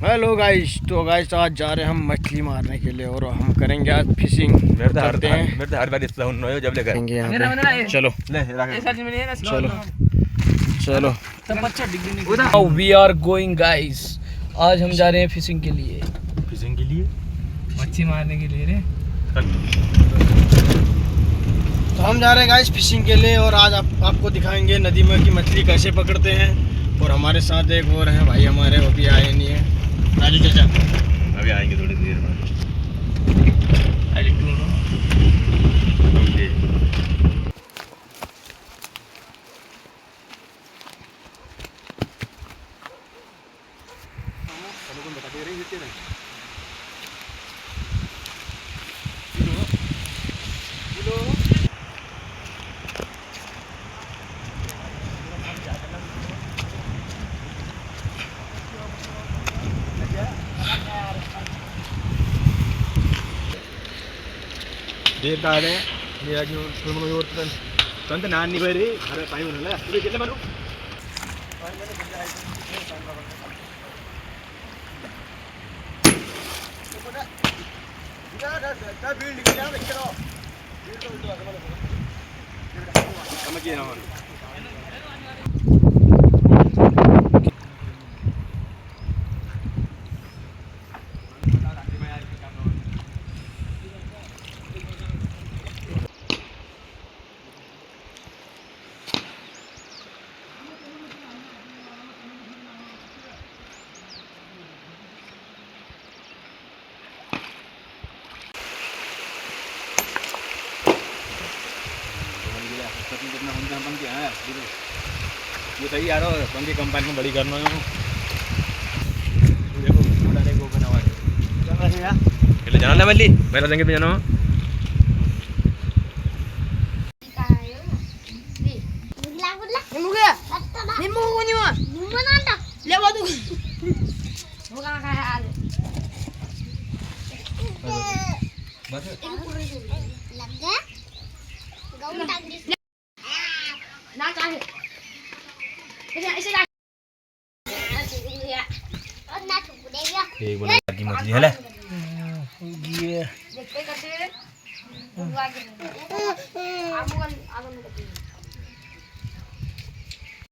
Hello guys, तो guys आज जा रहे हैं हम मछली मारने के लिए और हम करेंगे आज फिशिंग करते हैं। मेरे हर बार इस उन्नो जब ले करेंगे यहाँ पे। चलो चलो चलो चलो। वी आर गोइंग गाइस, आज हम जा रहे हैं फिशिंग के लिए। फिशिंग के लिए, मच्छी मारने के लिए रे। तो हम जा रहे हैं गाइस फिशिंग के लिए और आज आपको दिखाएंगे नदी में कि मछली कैसे पकड़ते हैं। और हमारे साथ एक और हैं भाई हमारे, वो भी आए नहीं है। राजू चाचा अभी आएंगे थोड़ी देर में। देर का है मेरा जो तुम लोग और तो नानी भाई रे अरे पानी बना ले ये कितने मारो समझ गए ना। ये सही यार पंखी कंपाइन में बड़ी करना है। देखो डाले को बनावा पहले जाना मल्ली पहला जंगे पे जाना एक बड़ा की मछली है ले ये